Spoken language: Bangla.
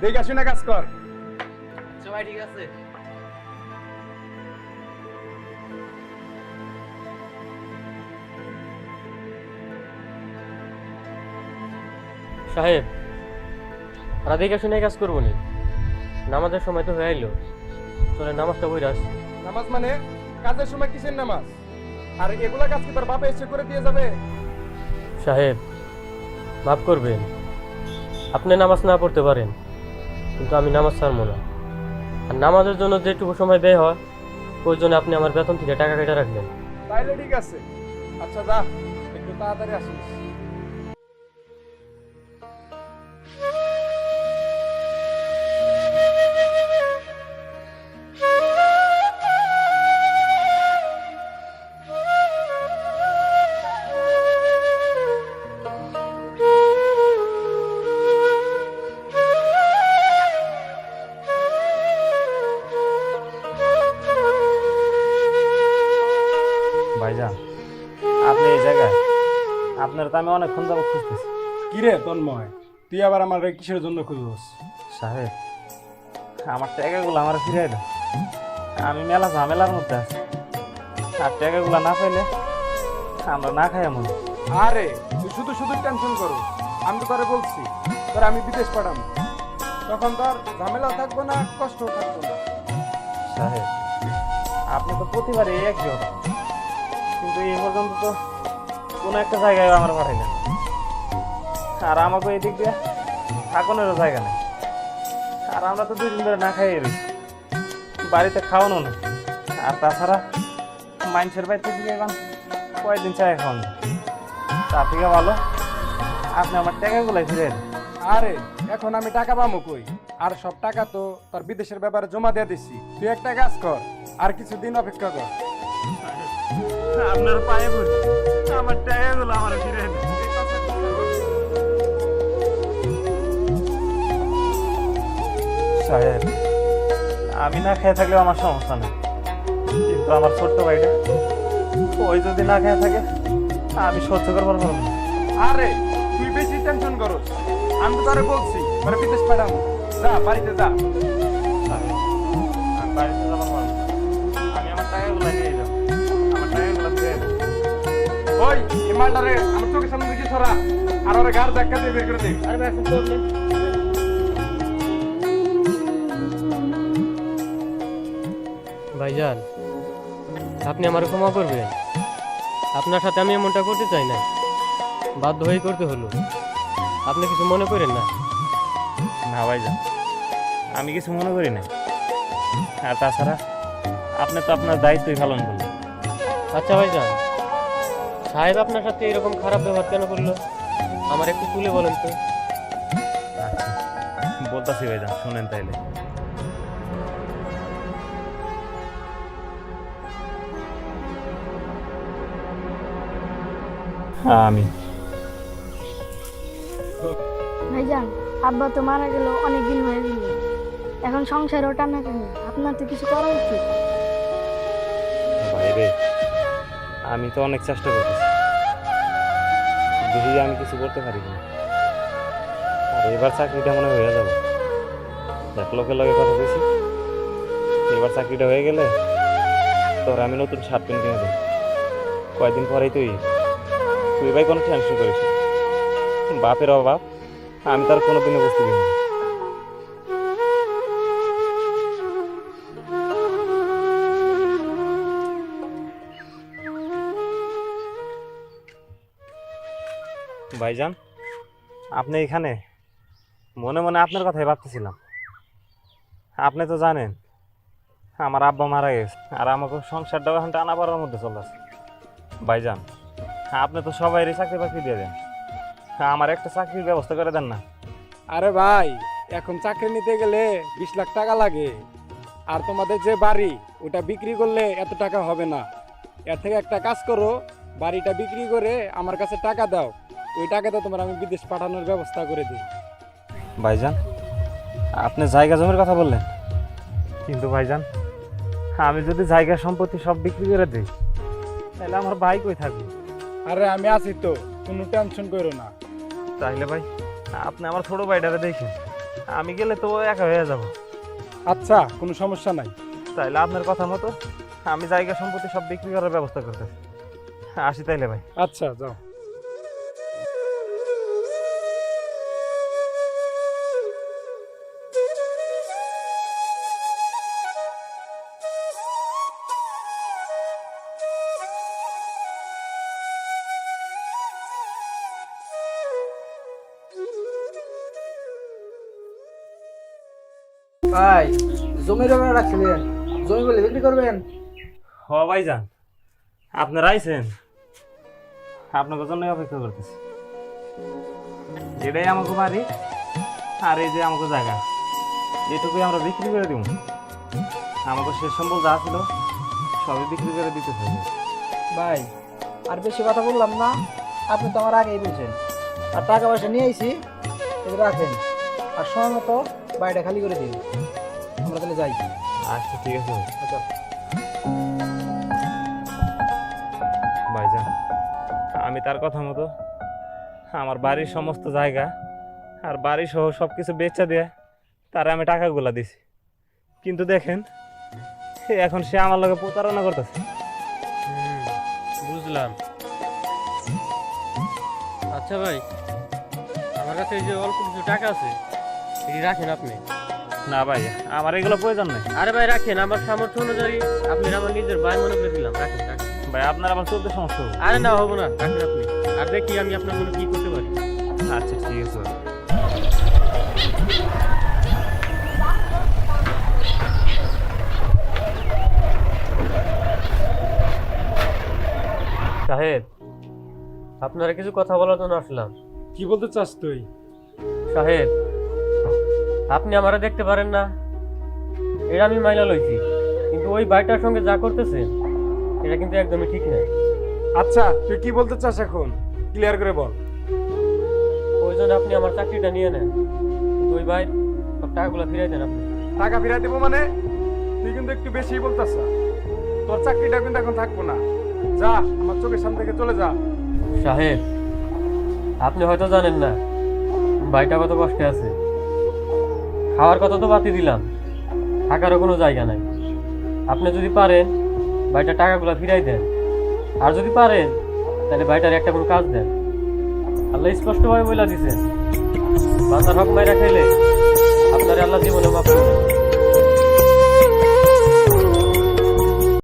দেখে শুনে কাজ কর। আচ্ছা ভাই ঠিক আছে। সাহেব, রাধিকা শুনে কাজ করবো নি, নামাজের সময় তো হয়ে আইলো, চলে নামাজটা বই রাস। নামাজ মানে কাজের সময় কিসের নামাজ? আর এগুলা কাজ কি তোর বাপে এসে করে দিয়ে যাবে? সাহেব মাফ করবেন, আপনি নামাজ না পড়তে পারেন, কিন্তু আমি নামাজ ছাড়বো না। আর নামাজের জন্য যেটুকু সময় ব্যয় হয় ওই জন্য আপনি আমার বেতন থেকে টাকা কেটে রাখলেন। তাইলে ঠিক আছে। আচ্ছা যা, একটু তাড়াতাড়ি আসিস। ভাইজান, আপনি এই জায়গায়, আপনার তো আমি অনেকক্ষণ যাবো খুঁজতেছি। কিরে তন্ময়, তুই আবার আমার কিসের জন্য খুঁজছিস? সাহেব, আমার টাকাগুলো আমার ফিরে এলো। আমি মেলা ঝামেলার মধ্যে আছি, আর টাকাগুলো না পাইলে আমরা না খাই এমন। আরে তুই শুধু শুধু টেনশন করো। আমি তো তোরে বলছি তোর আমি বিদেশ পাঠাবো, তখন তোর ঝামেলা থাকবো না, কষ্টও থাকবো না। সাহেব, আপনি তো প্রতিবারই একই কথা, কিন্তু এই পর্যন্ত তো কোনো একটা জায়গায় আমরা পাঠাইলেন, আর আমাকে এই দিক দিয়ে থাকানোরও জায়গা নেই। আর আমরা তো 2 দিন ধরে না খাই রয়েছি, বাড়িতে খাওয়ানো নেই। আর তাছাড়া মানুষের বাড়িতে দিকে এখন কয়েকদিন চায় খাওয়ানো, তার থেকে ভালো আপনি আমার টাকাগুলাই ফিরে এলেন। আরে এখন আমি টাকা পাবো কই? আর সব টাকা তো তোর বিদেশের ব্যাপারে জমা দিয়ে দিচ্ছি। তুই একটা কাজ কর, আর কিছুদিন অপেক্ষা কর। আপনার পায়ে পড়ি, আমার টাকাগুলো আমার ফিরে এলেন। সাহেব, আমি না খেয়ে থাকলেও আমার সমস্যা নেই, কিন্তু আমার ছোট্ট ভাইটা ওই যদি না খেয়ে থাকে আমি সহ্য করবার পারবো না। আরে তুই বেশি টেনশন করো, আমি তো তোরে বলছি তোরে বিদেশ পাঠাবো। যা বাড়িতে যা। সাহেব, আমি বাড়িতে যাবার পারবো না। আমি আমার টাকাগুলো নিয়ে যাবো, আমার টাকাগুলো ফিরে এলেন। ওই এই মালটারে আমার চোখের সামনে দিকে সরা, আর ওরে গাড় ধাক্কা দিয়ে বের করে দে। আরে এখন তো ভাইজান, আপনি আমার ক্ষমা করবেন, আপনার সাথে আমি এমনটা করতে চাই না, বাধ্য হয়ে করতে হলো, আপনি কিছু মনে করেন না। না ভাইজান, আমি কিছু মনে করি না। আর তাছাড়া আপনি তো আপনার দায়িত্বই পালন করলেন। আচ্ছা ভাইজান, সাহেব আপনার সাথে এরকম খারাপ ব্যবহার কেন করলো আমার একটু তুলে বলেন তো। আচ্ছা বলতাছি ভাইজান, শুনেন তাইলে। আমি ভাইজান, আব্বা তো মারা গেল অনেক দিন হয়ে গেল, এখন সংসারও টানাটানি, আপনার তো কিছু করা উচিত। বাইরে আমি তো অনেক চেষ্টা করতেছি, দেখি আমি কিছু করতে পারি কিনা। আর এবার চাকরিটা মনে হয়ে যাবে, দেখ লোকের লগে কথা বলছি, এবার চাকরিটা হয়ে গেলে তোর আমি নতুন শার্ট প্যান্ট কিনে দেবো। কয়েকদিন পরেই তুই ভাই কোনো টেনশন করিস না। বাপের অভাব আমি তার কোনোদিনও বুঝতে দিই না। ভাইজান, আপনি এখানে মনে মনে আপনার কথাই ভাবতেছিলাম। আপনি তো জানেন আমার আব্বা মারা গেছে, আর আমাকে সংসারটাও এখন টানা পড়ার মধ্যে চলে আছে। ভাইজান, আপনি তো সবাইরই চাকরি বাকরি দিয়ে দেন, আমার একটা চাকরির ব্যবস্থা করে দেন না। আরে ভাই, এখন চাকরি নিতে গেলে 20 লাখ টাকা লাগে, আর তোমাদের যে বাড়ি ওটা বিক্রি করলে এত টাকা হবে না। এর থেকে একটা কাজ করো, বাড়িটা বিক্রি করে আমার কাছে টাকা দাও, ওই টাকাতে তোমার আমি বিদেশ পাঠানোর ব্যবস্থা করে দিই। ভাইজান, আপনি জায়গা জমির কথা বললেন, কিন্তু ভাইজান আমি যদি জায়গা সম্পত্তি সব বিক্রি করে দিই তাহলে আমার ভাই কই থাকবে? আরে আমি আছি তো, কোনো টেনশন করো না। তাহলে ভাই আপনি আমার ছোট ভাইটারে দেখেন, আমি গেলে তো একা হয়ে যাব। আচ্ছা, কোনো সমস্যা নাই। তাইলে আপনার কথা মতো আমি জায়গা সম্পত্তি সব বিক্রি করার ব্যবস্থা করতেছি। আসি তাইলে ভাই। আচ্ছা, যাও। ভাই জমির ব্যাপারে রাখছিলেন, জমি বলে বিক্রি করবেন? হ ভাইজান, আপনারা আইছেন, আপনাদের জন্য অপেক্ষা করতেছি। এটাই আমাকে বাড়ি, আর এই যে আমাকে জায়গা, এটুকুই আমরা বিক্রি করে দিব। আমাকে শেষ সম্বল যা ছিল সবই বিক্রি করে দিতে হবে। ভাই আর বেশি কথা বললাম না, আপনি তো আমার আগেই বলছেন। আর টাকা পয়সা নিয়ে আইছি, এগুলো রাখেন। আর সময় মতো বাড়িটা খালি করে দিন, আমরা তাহলে যাই। আচ্ছা ঠিক আছে ভাই। আচ্ছা ভাইজান, আমি তার কথা মতো আমার বাড়ির সমস্ত জায়গা আর বাড়ি সহ সব কিছু বেচা দিয়ে তারা আমি টাকাগুলা দিছি, কিন্তু দেখেন এখন সে আমার লগে প্রতারণা করতেছে। বুঝলাম। আচ্ছা ভাই, আমার কাছে এই যে অল্প কিছু টাকা আছে, এটি রাখেন আপনি। না ভাই, আমার এগুলো প্রয়োজন নেই। আরে ভাই রাখেন, আমার সামর্থ্য অনুযায়ী আপনি আমার নিজের ভাই মনে করে দিলাম, রাখেন রাখেন। ভাই আপনার আবার চলতে সমস্যা হবে। আরে না, হবো না, রাখেন আপনি। আর দেখি আমি আপনার জন্য কি করতে পারি। আচ্ছা ঠিক আছে ভাই। সাহেব, আপনারা কিছু কথা বলার জন্য আসলাম। কি বলতে চাস তুই? সাহেব, আপনি আমারা দেখতে পারেন না, এটা আমি মাইনা লইছি, কিন্তু ওই ভাইটার সঙ্গে যা করতেছেন এটা কিন্তু একদমই ঠিক নয়। আচ্ছা, তুই কি বলতে চাস এখন ক্লিয়ার করে বল। ওই জন্য আপনি আমার চাকরিটা নিয়ে নেন, কিন্তু ওই ভাই সব টাকাগুলো ফিরাই দেন আপনি। টাকা ফিরাই দেবো মানে? তুই কিন্তু একটু বেশি বলতেছ। তোর চাকরিটা কিন্তু এখন থাকবো না। যা, আমার চোখের সামনে থেকে চলে যা। সাহেব, আপনি হয়তো জানেন না ভাইটা কত কষ্টে আছে। খাওয়ার কথা তো বাতি দিলাম, থাকারও কোনো জায়গা নাই। আপনি যদি পারেন ভাইটা টাকাগুলো ফিরাই দেন, আর যদি পারেন তাহলে ভাইটার একটা কোনো কাজ দেন। আল্লাহ স্পষ্টভাবে বলে দিছেন, বান্দার হক মাইরা খাইলে আপনার আল্লাহ জীবনে মাফ করবেন।